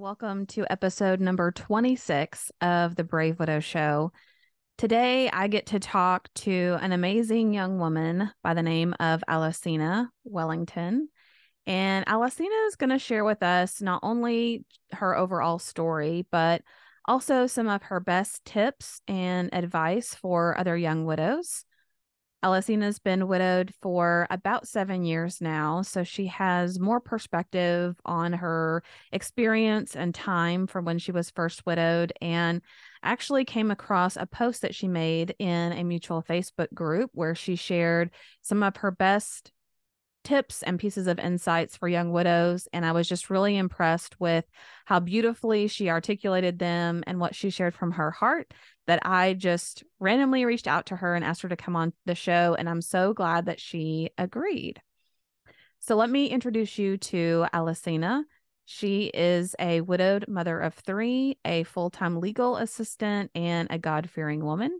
Welcome to episode number 26 of the Brave Widow Show. Today, I get to talk to an amazing young woman by the name of Alicina Wellington. And Alicina is going to share with us not only her overall story, but also some of her best tips and advice for other young widows. Alessina's been widowed for about 7 years now, so she has more perspective on her experience and time from when she was first widowed, and actually came across a post that she made in a mutual Facebook group where she shared some of her best tips and pieces of insights for young widows. And I was just really impressed with how beautifully she articulated them and what she shared from her heart that I just randomly reached out to her and asked her to come on the show. And I'm so glad that she agreed. So let me introduce you to Alicina. She is a widowed mother of three, a full-time legal assistant, and a God-fearing woman.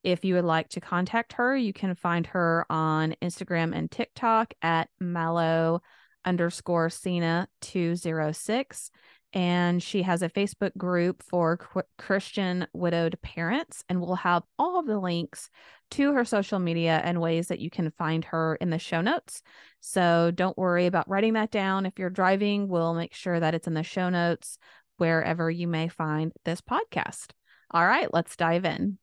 If you would like to contact her, you can find her on Instagram and TikTok at Mallow_Cena206. And she has a Facebook group for Christian widowed parents. And we'll have all of the links to her social media and ways that you can find her in the show notes. So don't worry about writing that down. If you're driving, we'll make sure that it's in the show notes wherever you may find this podcast. All right, let's dive in.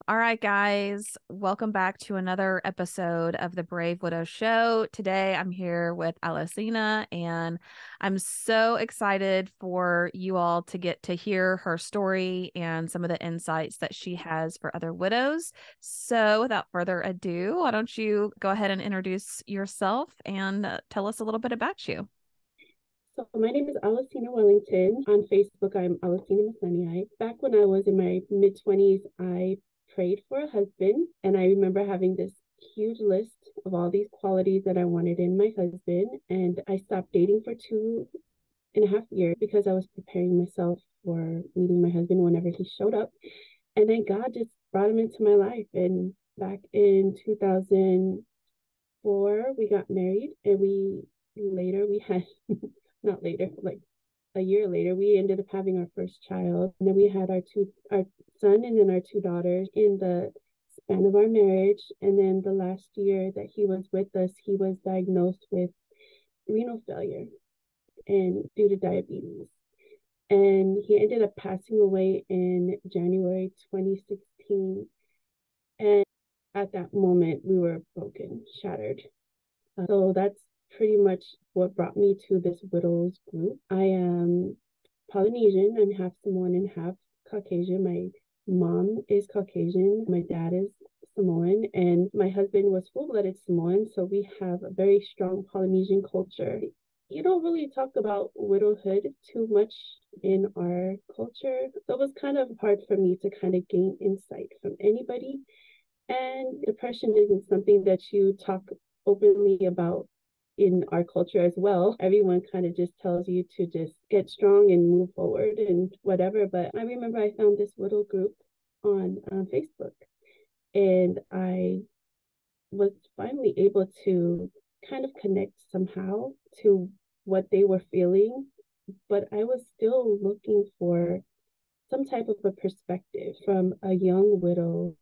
All right, guys, welcome back to another episode of the Brave Widow Show. Today, I'm here with Alicina, and I'm so excited for you all to get to hear her story and some of the insights that she has for other widows. So, without further ado, why don't you go ahead and introduce yourself and tell us a little bit about you? So my name is Alicina Wellington. On Facebook, I'm Alicina Masaniai. Back when I was in my mid-20s, I prayed for a husband, and I remember having this huge list of all these qualities that I wanted in my husband, and I stopped dating for 2.5 years because I was preparing myself for meeting my husband whenever he showed up. And then God just brought him into my life. And back in 2004, we got married, and we had not later, like a year later, we ended up having our first child. And then we had our son and then our two daughters in the span of our marriage. And then the last year that he was with us, he was diagnosed with renal failure and due to diabetes. And he ended up passing away in January 2016. And at that moment, we were broken, shattered. So that's pretty much what brought me to this widows group. I am Polynesian. I'm half Samoan and half Caucasian. My mom is Caucasian. My dad is Samoan, and my husband was full-blooded Samoan. So we have a very strong Polynesian culture. You don't really talk about widowhood too much in our culture. So it was kind of hard for me to kind of gain insight from anybody. And depression isn't something that you talk openly about in our culture as well. Everyone kind of just tells you to just get strong and move forward and whatever. But I remember I found this little group on Facebook, and I was finally able to kind of connect somehow to what they were feeling. But I was still looking for some type of a perspective from a young widow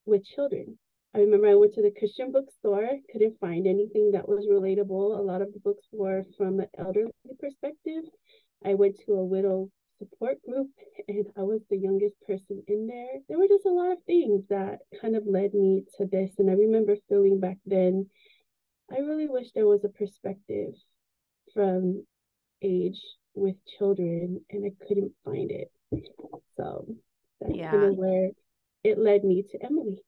with children. I remember I went to the Christian bookstore, couldn't find anything that was relatable. A lot of the books were from an elderly perspective. I went to a widow support group, and I was the youngest person in there. There were just a lot of things that kind of led me to this. And I remember feeling back then, I really wish there was a perspective from age with children, and I couldn't find it. So that's kind Yeah. of where it led me to Emily.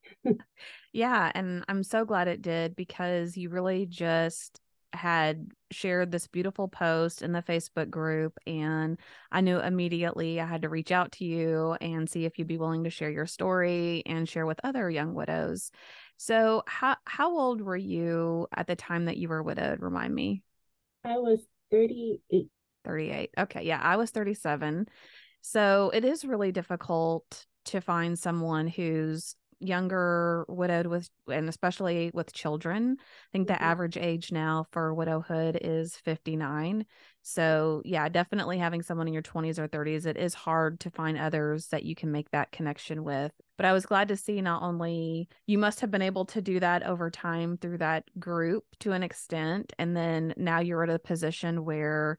Yeah, and I'm so glad it did because you really just had shared this beautiful post in the Facebook group, and I knew immediately I had to reach out to you and see if you'd be willing to share your story and share with other young widows. So how old were you at the time that you were widowed? Remind me. I was 38. 38. Okay, yeah, I was 37. So it is really difficult to find someone who's younger widowed with, and especially with children. I think the average age now for widowhood is 59. So yeah, definitely having someone in your 20s or 30s, it is hard to find others that you can make that connection with. But I was glad to see not only you must have been able to do that over time through that group to an extent, and then now you're at a position where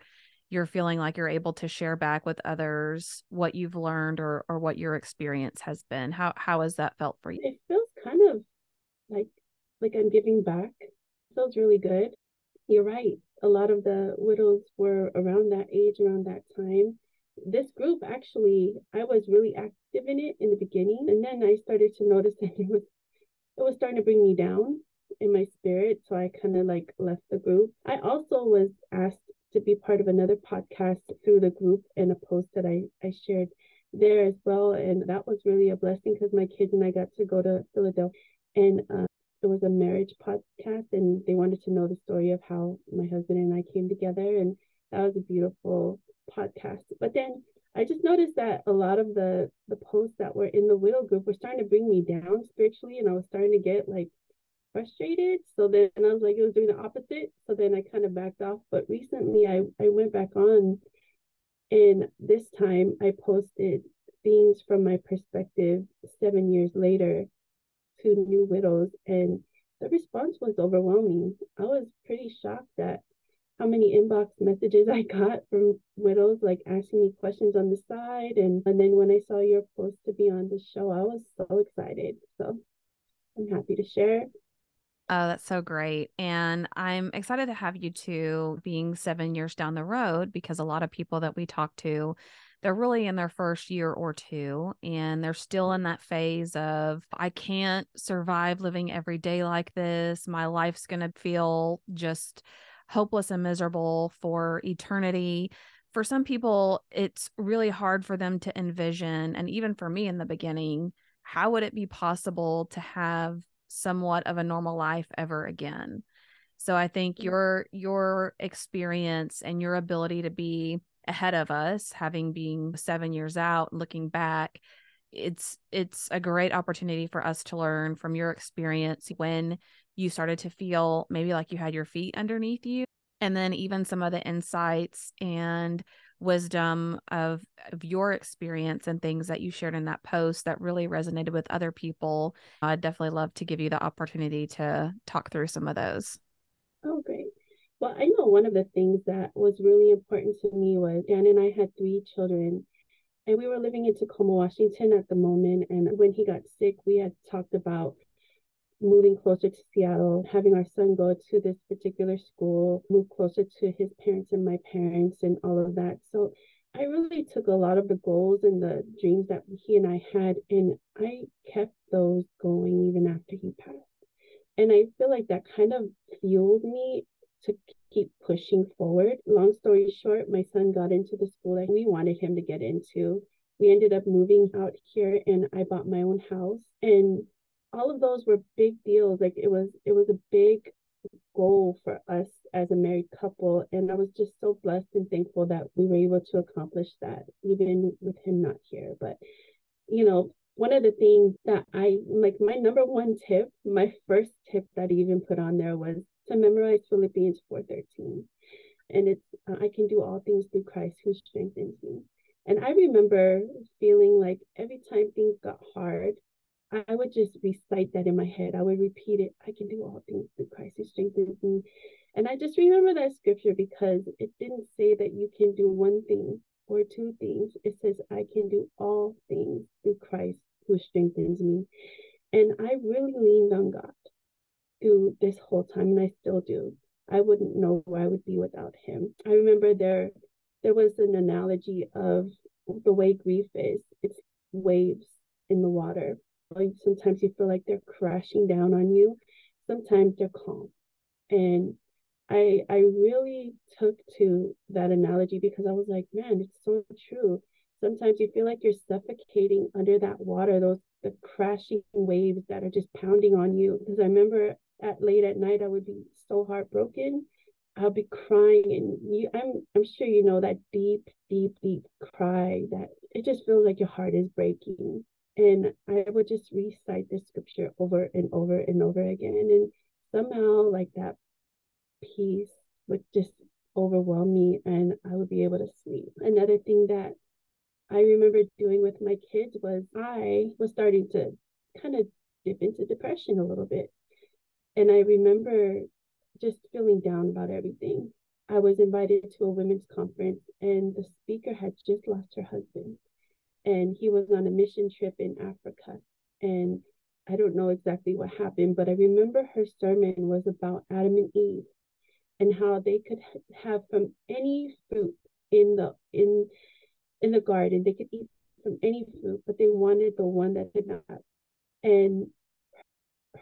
you're feeling like you're able to share back with others what you've learned or what your experience has been. How has that felt for you? It feels kind of like I'm giving back. It feels really good. You're right. A lot of the widows were around that age, around that time. This group actually, I was really active in it in the beginning, and then I started to notice that it was starting to bring me down in my spirit. So I kind of like left the group. I also was asked to be part of another podcast through the group and a post that I shared there as well. And that was really a blessing because my kids and I got to go to Philadelphia, and it was a marriage podcast, and they wanted to know the story of how my husband and I came together. And that was a beautiful podcast. But then I just noticed that a lot of the posts that were in the widow group were starting to bring me down spiritually, and I was starting to get like frustrated. So then I was like, it was doing the opposite. So then I kind of backed off. But recently I went back on, and this time I posted things from my perspective 7 years later to new widows, and the response was overwhelming. I was pretty shocked at how many inbox messages I got from widows like asking me questions on the side. And then when I saw your post to be on the show, I was so excited. So I'm happy to share. Oh, that's so great. And I'm excited to have you two being 7 years down the road because a lot of people that we talk to, they're really in their first year or two, and they're still in that phase of, I can't survive living every day like this. My life's going to feel just hopeless and miserable for eternity. For some people, it's really hard for them to envision. And even for me in the beginning, how would it be possible to have somewhat of a normal life ever again? So I think your experience and your ability to be ahead of us, having been 7 years out, looking back, it's a great opportunity for us to learn from your experience when you started to feel maybe like you had your feet underneath you, and then even some of the insights and wisdom of your experience and things that you shared in that post that really resonated with other people. I'd definitely love to give you the opportunity to talk through some of those. Oh, great. Well, I know one of the things that was really important to me was Dan and I had 3 children, and we were living in Tacoma, Washington at the moment. And when he got sick, we had talked about moving closer to Seattle, having our son go to this particular school, move closer to his parents and my parents, and all of that. So I really took a lot of the goals and the dreams that he and I had, and I kept those going even after he passed. And I feel like that kind of fueled me to keep pushing forward. Long story short, my son got into the school that we wanted him to get into. We ended up moving out here, and I bought my own house. And all of those were big deals. Like it was a big goal for us as a married couple. And I was just so blessed and thankful that we were able to accomplish that, even with him not here. But one of the things that I like, my number one tip, my first tip that I even put on there was to memorize Philippians 4:13. And it's, I can do all things through Christ who strengthens me. And I remember feeling like every time things got hard, I would just recite that in my head. I would repeat it. I can do all things through Christ who strengthens me. And I just remember that scripture because it didn't say that you can do one thing or two things. It says, I can do all things through Christ who strengthens me. And I really leaned on God through this whole time, and I still do. I wouldn't know where I would be without him. I remember there was an analogy of the way grief is. It's waves in the water. Like sometimes you feel like they're crashing down on you. Sometimes they're calm. And I really took to that analogy because I was like, man, it's so true. Sometimes you feel like you're suffocating under that water, those the crashing waves that are just pounding on you. Because I remember at late at night, I would be so heartbroken. I'll be crying, and I'm sure you know that deep, deep, deep cry that it just feels like your heart is breaking. And I would just recite the scripture over and over and over again. And somehow, like, that peace would just overwhelm me and I would be able to sleep. Another thing that I remember doing with my kids was I was starting to kind of dip into depression a little bit. And I remember just feeling down about everything. I was invited to a women's conference, and the speaker had just lost her husband, and he was on a mission trip in Africa. And I don't know exactly what happened, but I remember her sermon was about Adam and Eve and how they could have from any fruit in the garden. They could eat from any fruit, but they wanted the one that did not. And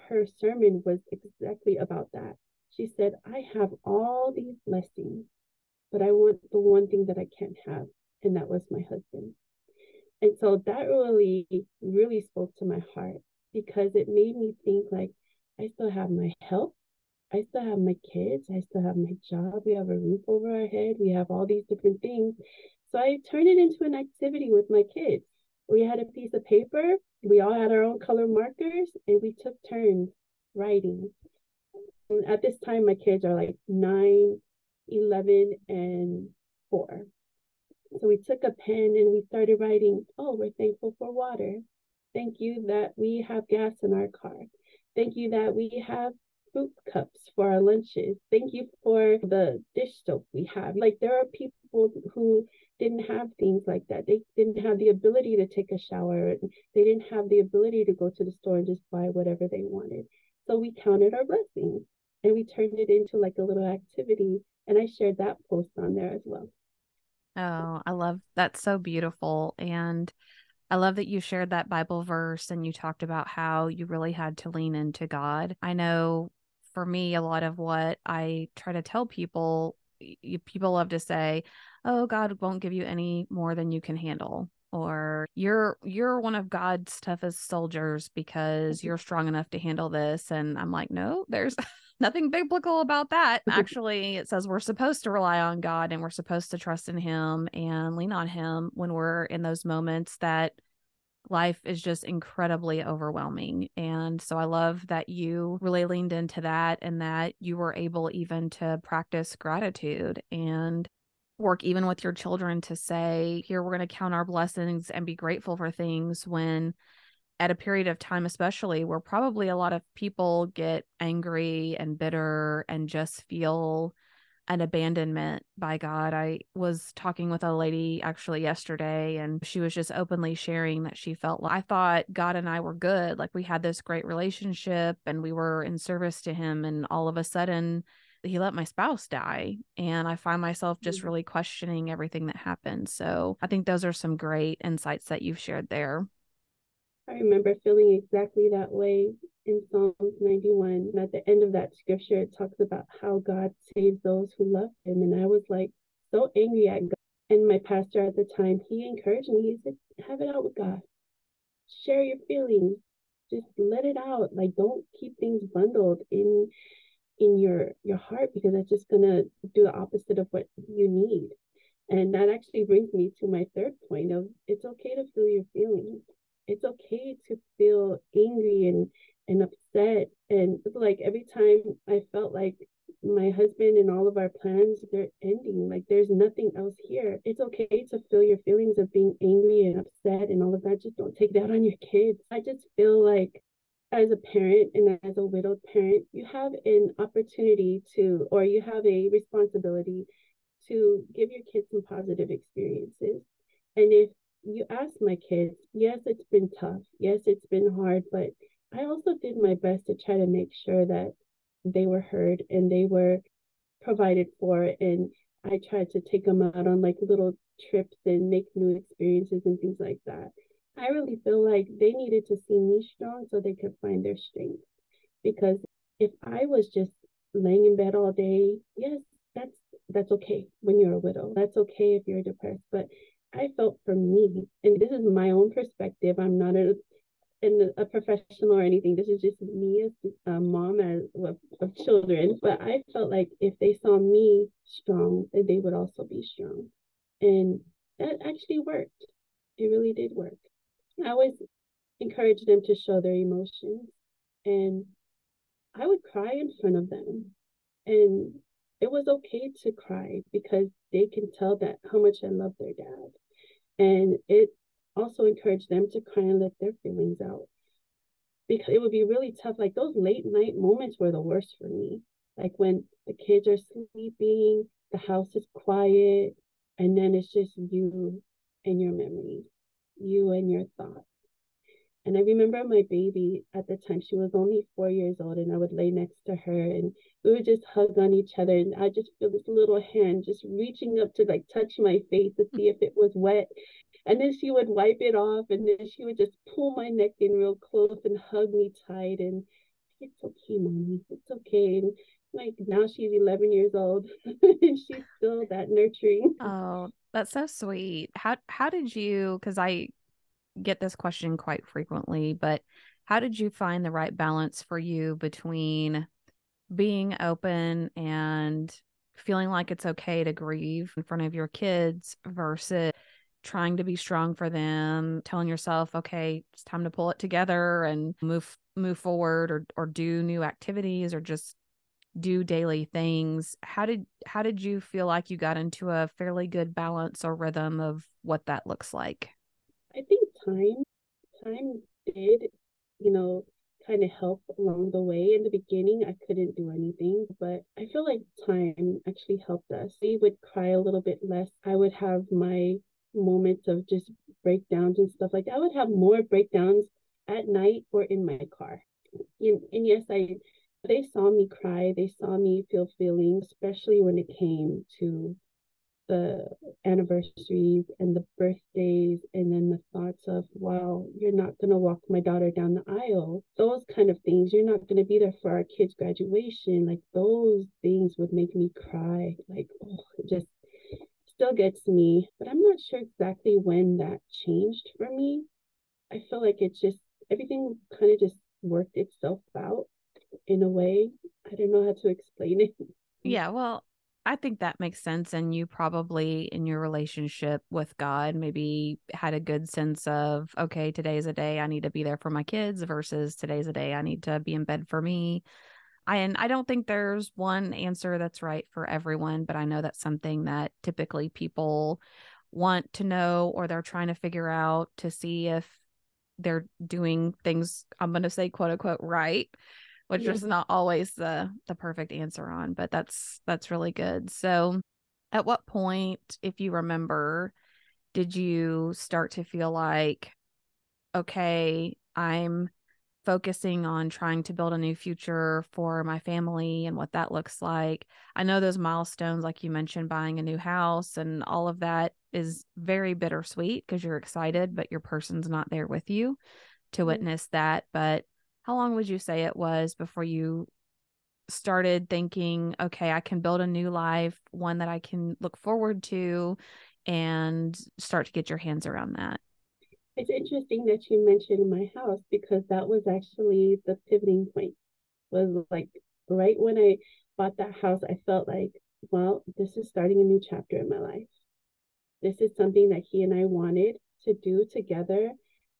her sermon was exactly about that. She said, I have all these blessings, but I want the one thing that I can't have, and that was my husband. And so that really, really spoke to my heart because it made me think like, I still have my health. I still have my kids. I still have my job. We have a roof over our head. We have all these different things. So I turned it into an activity with my kids. We had a piece of paper. We all had our own color markers and we took turns writing. And at this time, my kids are like 9, 11, and 4. So we took a pen and we started writing, oh, we're thankful for water. Thank you that we have gas in our car. Thank you that we have fruit cups for our lunches. Thank you for the dish soap we have. Like there are people who didn't have things like that. They didn't have the ability to take a shower. They didn't have the ability to go to the store and just buy whatever they wanted. So we counted our blessings and we turned it into like a little activity. And I shared that post on there as well. Oh, I love that's so beautiful. And I love that you shared that Bible verse and you talked about how you really had to lean into God. I know for me, a lot of what I try to tell people, people love to say, "Oh, God won't give you any more than you can handle." Or you're one of God's toughest soldiers because you're strong enough to handle this. And I'm like, no, there's nothing biblical about that. Actually, it says we're supposed to rely on God and we're supposed to trust in Him and lean on Him when we're in those moments that life is just incredibly overwhelming. And so I love that you really leaned into that and that you were able even to practice gratitude and work even with your children to say, here, we're going to count our blessings and be grateful for things when at a period of time, especially where probably a lot of people get angry and bitter and just feel an abandonment by God. I was talking with a lady actually yesterday, and she was just openly sharing that she felt like I thought God and I were good. Like we had this great relationship and we were in service to Him. And all of a sudden, He let my spouse die. And I find myself just really questioning everything that happened. So I think those are some great insights that you've shared there. I remember feeling exactly that way in Psalms 91. And at the end of that scripture, it talks about how God saves those who love Him. And I was like so angry at God. And my pastor at the time, he encouraged me. He said, have it out with God. Share your feelings. Just let it out. Like don't keep things bundled in your heart because that's just gonna do the opposite of what you need. And that actually brings me to my third point of it's okay to feel your feelings. It's okay to feel angry and upset. And like every time I felt like my husband and all of our plans, they're ending. Like there's nothing else here. It's okay to feel your feelings of being angry and upset and all of that. Just don't take that on your kids. I just feel like as a parent and as a widowed parent, you have an opportunity to, or you have a responsibility to give your kids some positive experiences. And if you ask my kids, yes, it's been tough. Yes, it's been hard, but I also did my best to try to make sure that they were heard and they were provided for. And I tried to take them out on like little trips and make new experiences and things like that. I really feel like they needed to see me strong so they could find their strength. Because if I was just laying in bed all day, yes, that's that's okay when you're a widow. That's okay if you're depressed. But I felt for me, and this is my own perspective. I'm not a professional or anything. This is just me as a mom of children. But I felt like if they saw me strong, then they would also be strong. And that actually worked. It really did work. I was encourage them to show their emotions. And I would cry in front of them. And it was okay to cry because they can tell that how much I love their dad. And it also encouraged them to cry and let their feelings out, because it would be really tough. Like those late night moments were the worst for me. Like when the kids are sleeping, the house is quiet, and then it's just you and your memories, you and your thoughts. And I remember my baby at the time, she was only 4 years old, and I would lay next to her and we would just hug on each other. And I just feel this little hand just reaching up to like touch my face to see if it was wet. And then she would wipe it off, and then she would just pull my neck in real close and hug me tight. And it's okay, mommy, it's okay. And like now she's 11 years old and she's still that nurturing. Oh, that's so sweet. How did you, because I get this question quite frequently, but how did you find the right balance for you between being open and feeling like it's okay to grieve in front of your kids versus trying to be strong for them, telling yourself, okay, it's time to pull it together and move forward, or do new activities, or just do daily things. How did you feel like you got into a fairly good balance or rhythm of what that looks like? I think time did, you know, kind of help along the way. In the beginning, I couldn't do anything, but I feel like time actually helped us. We would cry a little bit less. I would have my moments of just breakdowns and stuff like that. I would have more breakdowns at night or in my car. And yes, they saw me cry, they saw me feel feelings, especially when it came to the anniversaries and the birthdays, and then the thoughts of, wow, you're not going to walk my daughter down the aisle, those kind of things. You're not going to be there for our kids' graduation. Like those things would make me cry. Like, oh, it just still gets me. But I'm not sure exactly when that changed for me. I feel like it's just everything kind of just worked itself out in a way. I don't know how to explain it. Yeah, well, I think that makes sense. And you probably, in your relationship with God, maybe had a good sense of, okay, today's a day I need to be there for my kids versus today's a day I need to be in bed for me. And I don't think there's one answer that's right for everyone, but I know that's something that typically people want to know, or they're trying to figure out to see if they're doing things, I'm going to say, quote unquote, right, which Yeah. is not always the perfect answer on, but that's really good. So at what point, if you remember, did you start to feel like, okay, I'm focusing on trying to build a new future for my family and what that looks like? I know those milestones, like you mentioned, buying a new house and all of that is very bittersweet because you're excited, but your person's not there with you to Yeah. witness that. But how long would you say it was before you started thinking, okay, I can build a new life, one that I can look forward to, and start to get your hands around that? It's interesting that you mentioned my house, because that was actually the pivoting point. Was like right when I bought that house, I felt like, well, this is starting a new chapter in my life. This is something that he and I wanted to do together,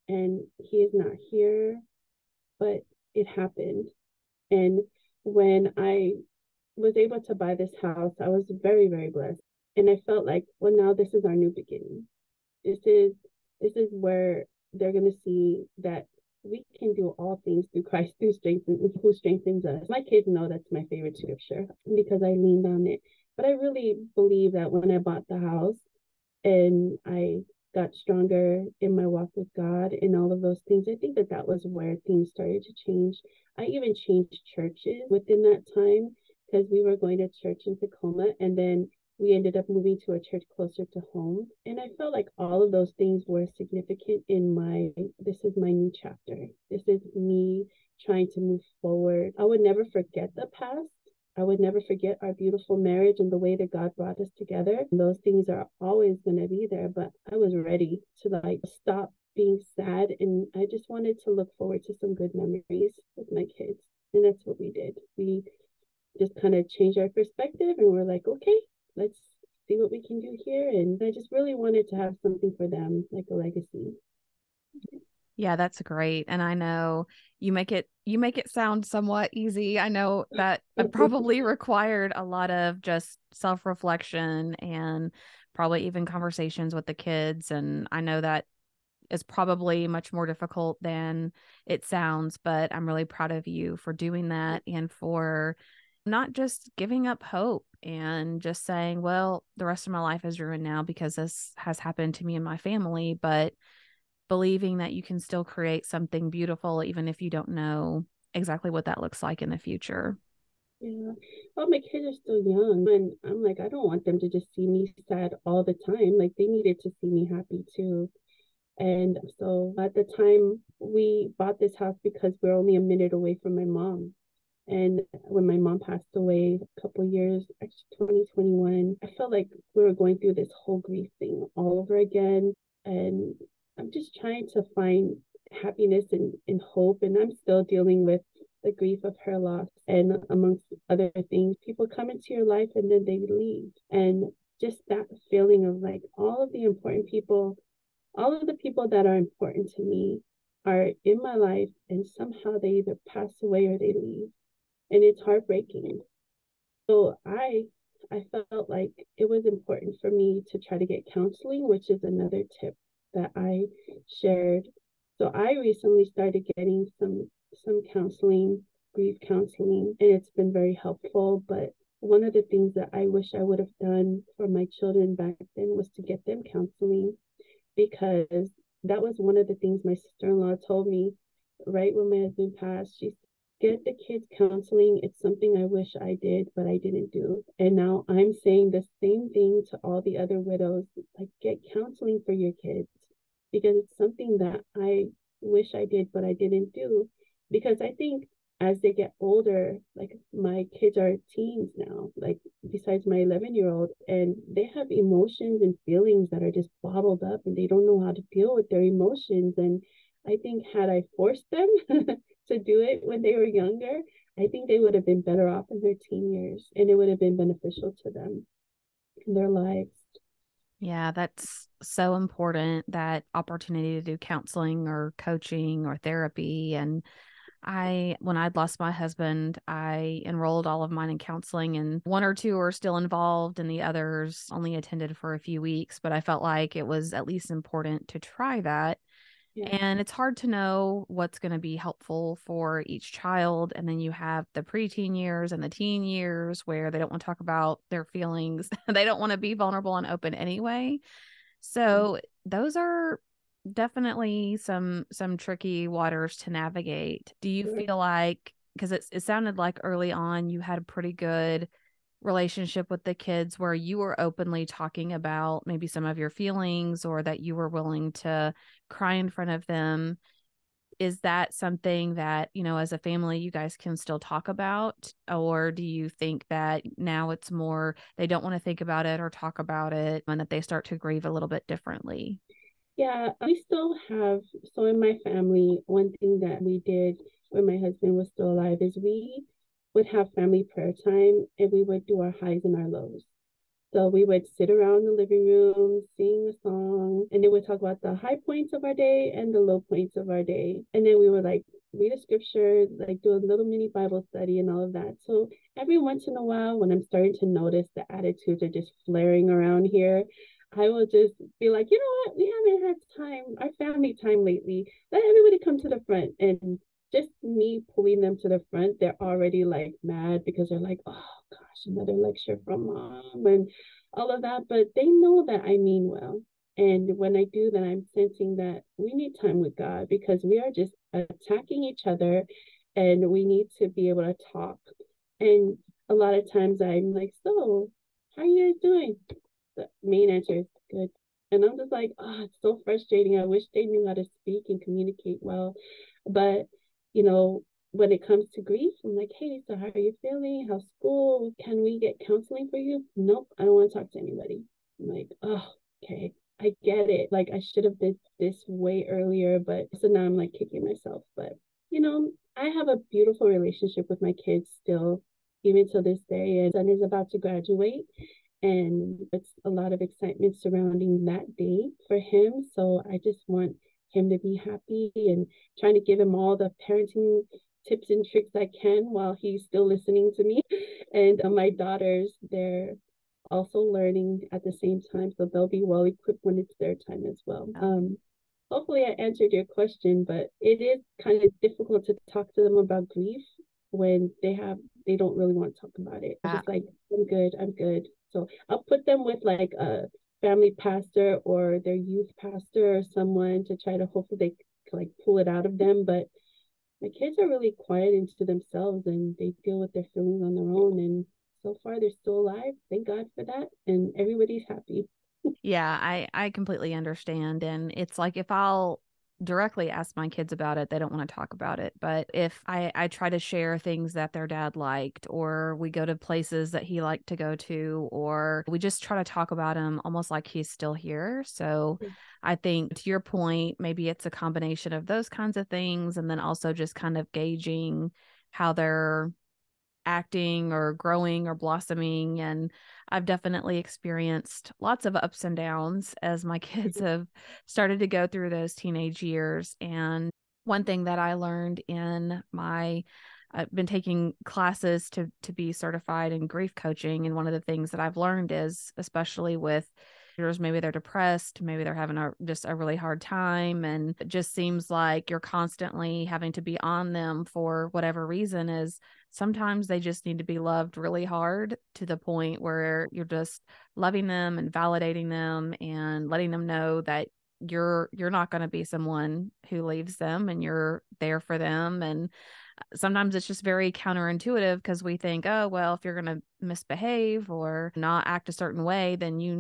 and he is not here, but it happened. And when I was able to buy this house, I was very, very blessed. And I felt like, well, now this is our new beginning. This is where they're going to see that we can do all things through Christ who strengthens us. My kids know that's my favorite scripture because I leaned on it. But I really believe that when I bought the house and I got stronger in my walk with God and all of those things, I think that that was where things started to change. I even changed churches within that time, because we were going to church in Tacoma, and then we ended up moving to a church closer to home. And I felt like all of those things were significant in this is my new chapter. This is me trying to move forward. I would never forget the past. I would never forget our beautiful marriage and the way that God brought us together. And those things are always going to be there, but I was ready to like stop being sad, and I just wanted to look forward to some good memories with my kids. And that's what we did. We just kind of changed our perspective, and we're like, okay, let's see what we can do here. And I just really wanted to have something for them, like a legacy. Yeah, that's great. And I know you make it sound somewhat easy. I know that it probably required a lot of just self-reflection and probably even conversations with the kids. And I know that is probably much more difficult than it sounds, but I'm really proud of you for doing that and for not just giving up hope and just saying, well, the rest of my life is ruined now because this has happened to me and my family, but believing that you can still create something beautiful, even if you don't know exactly what that looks like in the future. Yeah. Well, my kids are still young, and I'm like, I don't want them to just see me sad all the time. Like, they needed to see me happy too. And so at the time, we bought this house because we're only a minute away from my mom. And when my mom passed away a couple of years, actually 2021, I felt like we were going through this whole grief thing all over again. And I'm just trying to find happiness and hope. And I'm still dealing with the grief of her loss. And amongst other things, people come into your life and then they leave. And just that feeling of like all of the important people, all of the people that are important to me are in my life, and somehow they either pass away or they leave, and it's heartbreaking. So I felt like it was important for me to try to get counseling, which is another tip that I shared. So I recently started getting some counseling, grief counseling, and it's been very helpful. But one of the things that I wish I would have done for my children back then was to get them counseling, because that was one of the things my sister-in-law told me right when my husband passed. She get the kids counseling. It's something I wish I did, but I didn't do. And now I'm saying the same thing to all the other widows, like, get counseling for your kids, because it's something that I wish I did, but I didn't do. Because I think as they get older, like, my kids are teens now, like, besides my 11-year-old, and they have emotions and feelings that are just bottled up, and they don't know how to deal with their emotions. And I think had I forced them to do it when they were younger, I think they would have been better off in their teen years, and it would have been beneficial to them in their lives. Yeah, that's so important, that opportunity to do counseling or coaching or therapy. And when I'd lost my husband, I enrolled all of mine in counseling, and one or two are still involved, and the others only attended for a few weeks. But I felt like it was at least important to try that. Yeah. And it's hard to know what's going to be helpful for each child. And then you have the preteen years and the teen years where they don't want to talk about their feelings. They don't want to be vulnerable and open anyway. So those are definitely some tricky waters to navigate. Do you Sure. feel like, because it sounded like early on you had a pretty good relationship with the kids where you were openly talking about maybe some of your feelings, or that you were willing to cry in front of them? Is that something that, as a family, you guys can still talk about? Or do you think that now it's more they don't want to think about it or talk about it, and that they start to grieve a little bit differently? Yeah, we still have, so in my family, one thing that we did when my husband was still alive is we would have family prayer time, and we would do our highs and our lows. So we would sit around the living room, sing a song, and then we'd talk about the high points of our day and the low points of our day. And then we would, like, read a scripture, like, do a little mini Bible study and all of that. So every once in a while, when I'm starting to notice the attitudes are just flaring around here, I will just be like, you know what? We haven't had our family time lately. Let everybody come to the front. And just me pulling them to the front, they're already like mad, because they're like, oh gosh, another lecture from mom and all of that. But they know that I mean well. And when I do that, I'm sensing that we need time with God, because we are just attacking each other, and we need to be able to talk. And a lot of times I'm like, so how are you guys doing? The main answer is good. And I'm just like, oh, it's so frustrating. I wish they knew how to speak and communicate well. But, you know, when it comes to grief, I'm like, hey, so how are you feeling? How's school? Can we get counseling for you? Nope, I don't want to talk to anybody. I'm like, oh, okay, I get it. Like, I should have did this way earlier, but so now I'm like kicking myself. But, I have a beautiful relationship with my kids still, even to this day. And son is about to graduate, and it's a lot of excitement surrounding that day for him. So I just want him to be happy and trying to give him all the parenting tips and tricks I can while he's still listening to me. And my daughters, they're also learning at the same time, so they'll be well equipped when it's their time as well. Hopefully I answered your question, but it is kind of difficult to talk to them about grief when they don't really want to talk about it. It's just like, I'm good. So I'll put them with like a family pastor or their youth pastor or someone to try to hopefully they like pull it out of them. But my kids are really quiet into themselves and they deal with their feelings on their own. And so far they're still alive. Thank God for that. And everybody's happy. Yeah, I completely understand. And it's like if I'll directly ask my kids about it, they don't want to talk about it. But if I try to share things that their dad liked, or we go to places that he liked to go to, or we just try to talk about him almost like he's still here. So I think to your point, maybe it's a combination of those kinds of things. And then also just kind of gauging how they're acting or growing or blossoming. And I've definitely experienced lots of ups and downs as my kids have started to go through those teenage years. And one thing that I learned I've been taking classes to be certified in grief coaching. And one of the things that I've learned is, especially with maybe they're depressed, maybe they're having just a really hard time. And it just seems like you're constantly having to be on them for whatever reason is sometimes they just need to be loved really hard to the point where you're just loving them and validating them and letting them know that you're not going to be someone who leaves them and you're there for them. And sometimes it's just very counterintuitive because we think, oh, well, if you're going to misbehave or not act a certain way, then there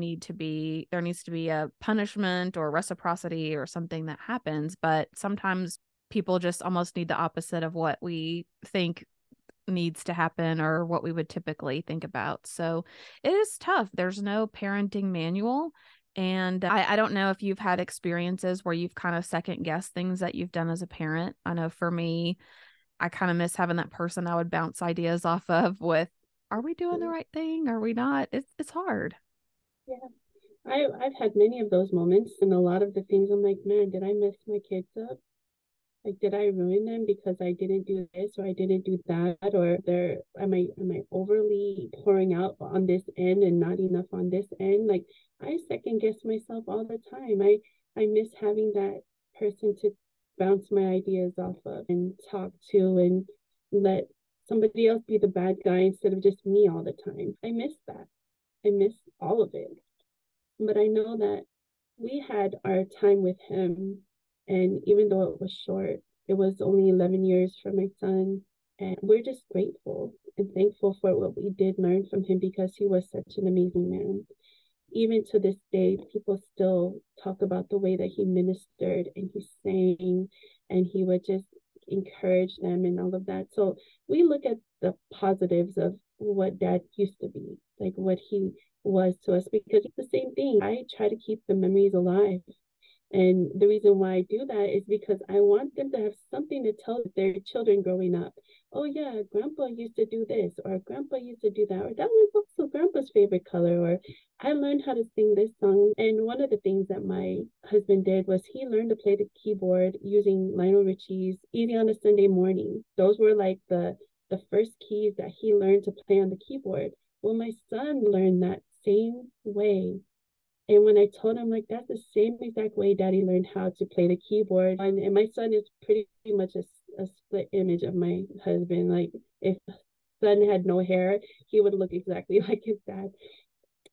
needs to be a punishment or reciprocity or something that happens. But sometimes people just almost need the opposite of what we think needs to happen or what we would typically think about. So it is tough. There's no parenting manual. And I don't know if you've had experiences where you've kind of second guessed things that you've done as a parent. I know for me, I kind of miss having that person I would bounce ideas off of with, are we doing the right thing? Are we not? It's hard. Yeah. I've had many of those moments, and a lot of the things I'm like, man, did I mess my kids up? Like, did I ruin them because I didn't do this or I didn't do that? Or am I overly pouring out on this end and not enough on this end? Like, I second guess myself all the time. I miss having that person to bounce my ideas off of and talk to and let somebody else be the bad guy instead of just me all the time. I miss that. I miss all of it. But I know that we had our time with him, and even though it was short, it was only 11 years for my son. And we're just grateful and thankful for what we did learn from him because he was such an amazing man. Even to this day, people still talk about the way that he ministered and he sang and he would just encourage them and all of that. So we look at the positives of what dad used to be, like what he was to us, because it's the same thing. I try to keep the memories alive. And the reason why I do that is because I want them to have something to tell their children growing up. Oh, yeah, grandpa used to do this, or grandpa used to do that, or that was also grandpa's favorite color, or I learned how to sing this song. And one of the things that my husband did was he learned to play the keyboard using Lionel Richie's Easy on a Sunday Morning. Those were like the first keys that he learned to play on the keyboard. Well, my son learned that same way. And when I told him, like, that's the same exact way daddy learned how to play the keyboard. And my son is pretty much a split image of my husband. Like, if son had no hair, he would look exactly like his dad.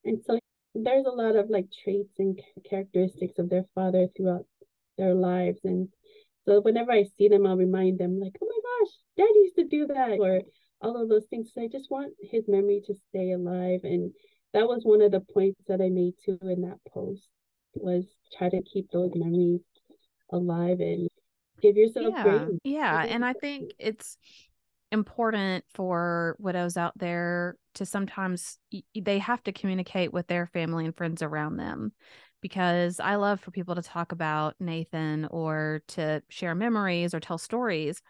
And so there's a lot of like traits and characteristics of their father throughout their lives. And so whenever I see them, I'll remind them, like, oh my gosh, dad used to do that, or all of those things. So I just want his memory to stay alive. And that was one of the points that I made too in that post, was try to keep those memories alive and give yourself grace. Yeah. And I think it's important for widows out there to sometimes they have to communicate with their family and friends around them, because I love for people to talk about Nathan or to share memories or tell stories.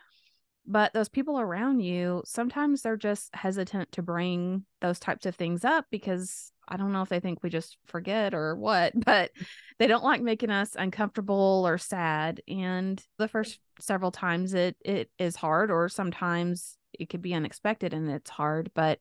But those people around you, sometimes they're just hesitant to bring those types of things up because I don't know if they think we just forget or what, but they don't like making us uncomfortable or sad. And the first several times it is hard, or sometimes it could be unexpected and it's hard. But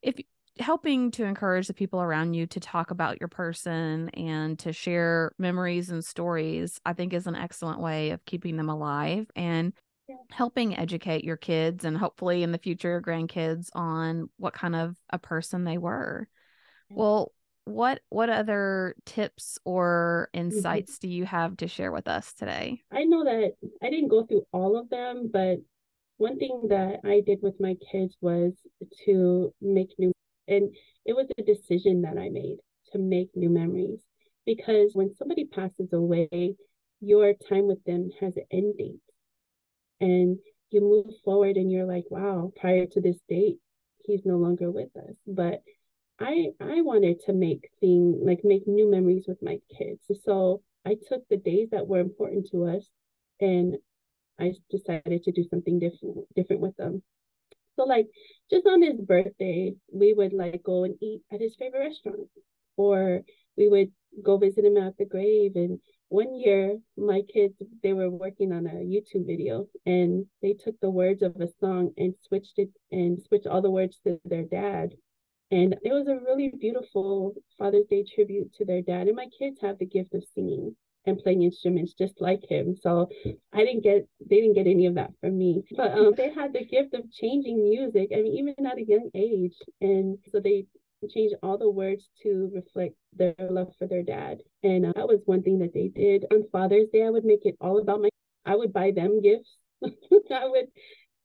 if helping to encourage the people around you to talk about your person and to share memories and stories, I think is an excellent way of keeping them alive and Yeah. helping educate your kids and hopefully in the future your grandkids on what kind of a person they were. Well, what other tips or Mhm. insights do you have to share with us today? I know that I didn't go through all of them, but one thing that I did with my kids was to make new, and it was a decision that I made to make new memories. Because when somebody passes away, your time with them has an end date. And you move forward and you're like, wow, prior to this date, he's no longer with us. But I wanted to make new memories with my kids. So I took the days that were important to us and I decided to do something different with them. So like just on his birthday, we would like go and eat at his favorite restaurant, or we would go visit him at the grave. And one year, my kids they were working on a YouTube video, and they took the words of a song and switched all the words to their dad. And it was a really beautiful Father's Day tribute to their dad. And my kids have the gift of singing and playing instruments just like him. So they didn't get any of that from me. But they had the gift of changing music. I mean, even at a young age. And so they changed all the words to reflect their love for their dad. And that was one thing that they did. On Father's Day, I would make it all about I would buy them gifts. I would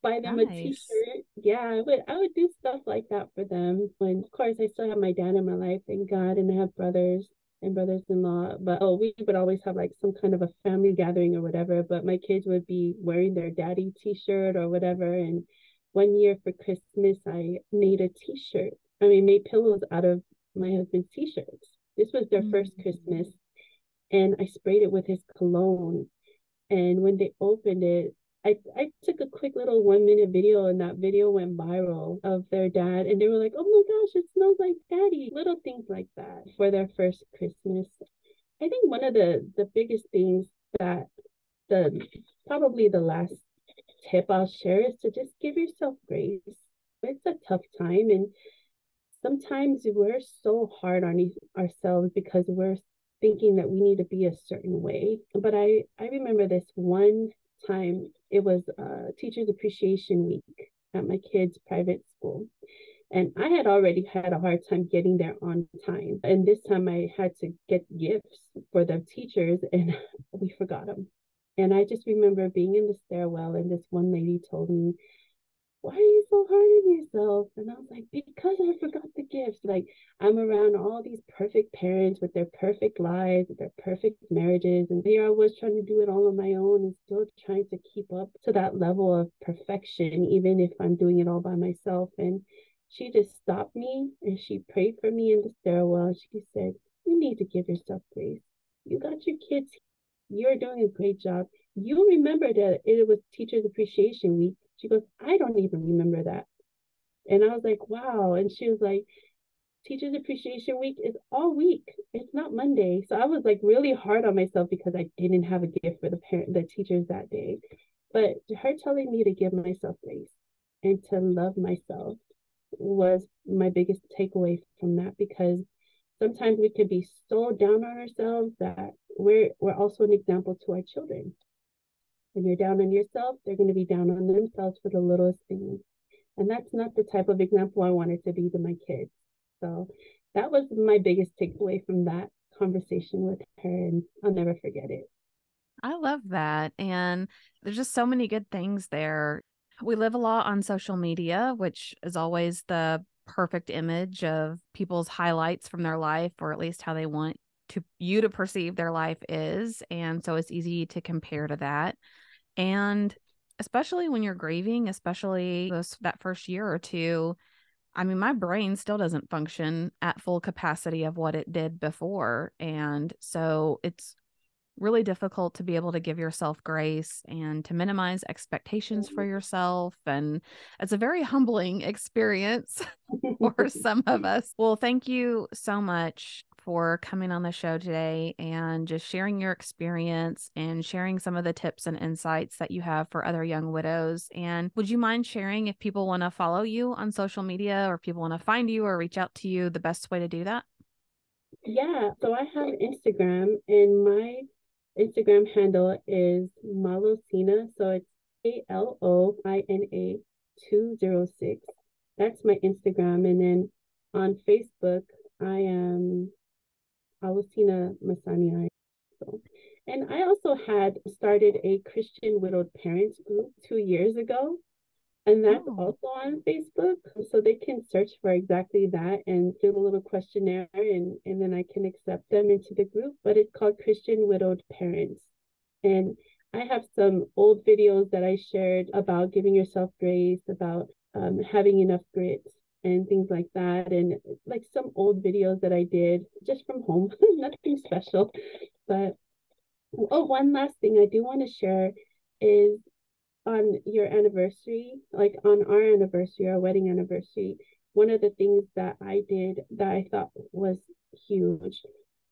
buy them a Nice. t-shirt. Yeah, I would do stuff like that for them. And of course I still have my dad in my life, thank God, and I have brothers and brothers-in-law. But we would always have like some kind of a family gathering or whatever. But my kids would be wearing their daddy t-shirt or whatever. And one year for Christmas I made a t-shirt. I mean made pillows out of my husband's t-shirts. This was their first Mm. Christmas, and I sprayed it with his cologne. And when they opened it, I took a quick little 1 minute video, and that video went viral of their dad. And they were like, oh my gosh, it smells like daddy. Little things like that for their first Christmas. I think one of the biggest things that the probably the last tip I'll share is to just give yourself grace. It's a tough time, and sometimes we're so hard on ourselves because we're thinking that we need to be a certain way. But I remember this one time, it was Teachers Appreciation Week at my kids' private school. And I had already had a hard time getting there on time. And this time I had to get gifts for the teachers, and we forgot them. And I just remember being in the stairwell, and this one lady told me, why are you so hard on yourself? And I was like, because I forgot the gifts. Like, I'm around all these perfect parents with their perfect lives, with their perfect marriages. And here I was trying to do it all on my own and still trying to keep up to that level of perfection, even if I'm doing it all by myself. And she just stopped me and she prayed for me in the stairwell. She said, you need to give yourself grace. You got your kids. You're doing a great job. You remember that it was Teachers Appreciation Week. She goes, I don't even remember that. And I was like, wow. And she was like, Teachers Appreciation Week is all week. It's not Monday. So I was like really hard on myself because I didn't have a gift for the teachers that day. But her telling me to give myself grace and to love myself was my biggest takeaway from that, because sometimes we can be so down on ourselves that we're also an example to our children. When you're down on yourself, they're going to be down on themselves for the littlest things. And that's not the type of example I wanted to be to my kids. So that was my biggest takeaway from that conversation with her, and I'll never forget it. I love that. And there's just so many good things there. We live a lot on social media, which is always the perfect image of people's highlights from their life, or at least how they want to you to perceive their life is. And so it's easy to compare to that. And especially when you're grieving, especially that first year or two, I mean, my brain still doesn't function at full capacity of what it did before. And so it's really difficult to be able to give yourself grace and to minimize expectations for yourself. And it's a very humbling experience for some of us. Well, thank you so much for coming on the show today and just sharing your experience and sharing some of the tips and insights that you have for other young widows. And would you mind sharing, if people want to follow you on social media or people want to find you or reach out to you, the best way to do that? Yeah, so I have Instagram, and my Instagram handle is Malosina. So it's ALOINA 206. That's my Instagram. And then on Facebook, I am Alosina Masani. So, and I also had started a Christian widowed parents group 2 years ago. And that's Oh, also on Facebook. So they can search for exactly that and do a little questionnaire, and then I can accept them into the group. But it's called Christian Widowed Parents. And I have some old videos that I shared about giving yourself grace, about having enough grit and things like that. And like some old videos that I did just from home, nothing special. But oh, one last thing I do want to share is on your anniversary, like on our anniversary, our wedding anniversary, one of the things that I did that I thought was huge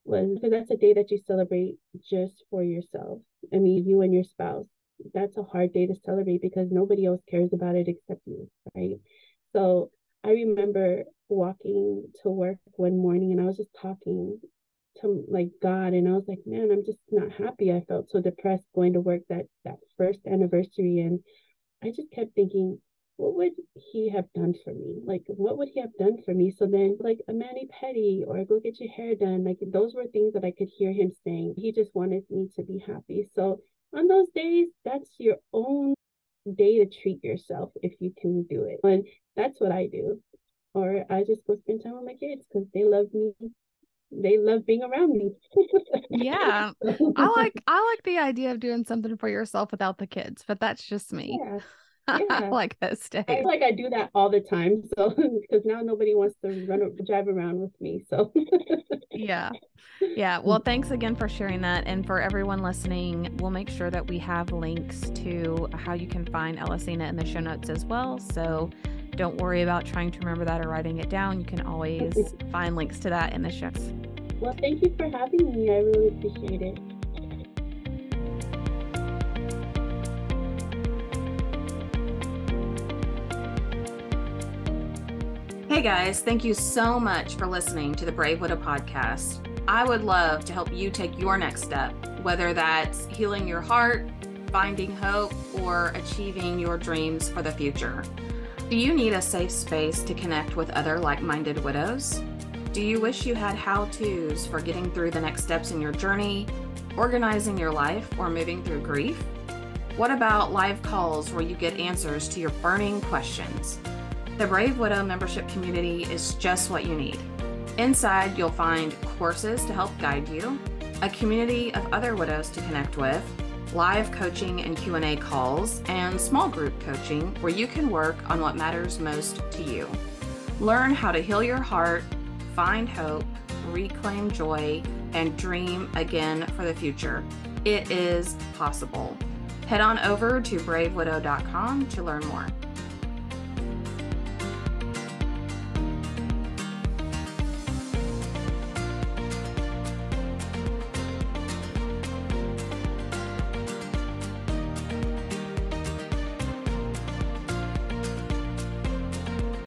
was because that's a day that you celebrate just for yourself. I mean, you and your spouse. That's a hard day to celebrate because nobody else cares about it except you, right? So I remember walking to work one morning and I was just talking to like God, and I was like, man, I'm just not happy. I felt so depressed going to work that first anniversary, and I just kept thinking, what would he have done for me? Like, what would he have done for me? So then, like a mani pedi or go get your hair done, like those were things that I could hear him saying. He just wanted me to be happy. So on those days, that's your own day to treat yourself if you can do it. And that's what I do. Or I just go spend time with my kids because they love me, they love being around me. yeah. I like the idea of doing something for yourself without the kids, but that's just me. Yeah, I yeah. like those I feel days. like I do that all the time. So because now nobody wants to drive around with me. So Yeah. Yeah. Well, thanks again for sharing that. And for everyone listening, we'll make sure that we have links to how you can find Elisina in the show notes as well. So don't worry about trying to remember that or writing it down. You can always find links to that in the show notes. well, thank you for having me. I really appreciate it. Hey guys, thank you so much for listening to the Brave Widow podcast. I would love to help you take your next step, whether that's healing your heart, finding hope, or achieving your dreams for the future. Do you need a safe space to connect with other like-minded widows? Do you wish you had how-tos for getting through the next steps in your journey, organizing your life, or moving through grief? What about live calls where you get answers to your burning questions? The Brave Widow membership community is just what you need. Inside, you'll find courses to help guide you, a community of other widows to connect with, live coaching and Q&A calls, and small group coaching where you can work on what matters most to you. Learn how to heal your heart, find hope, reclaim joy, and dream again for the future. It is possible. Head on over to bravewidow.com to learn more.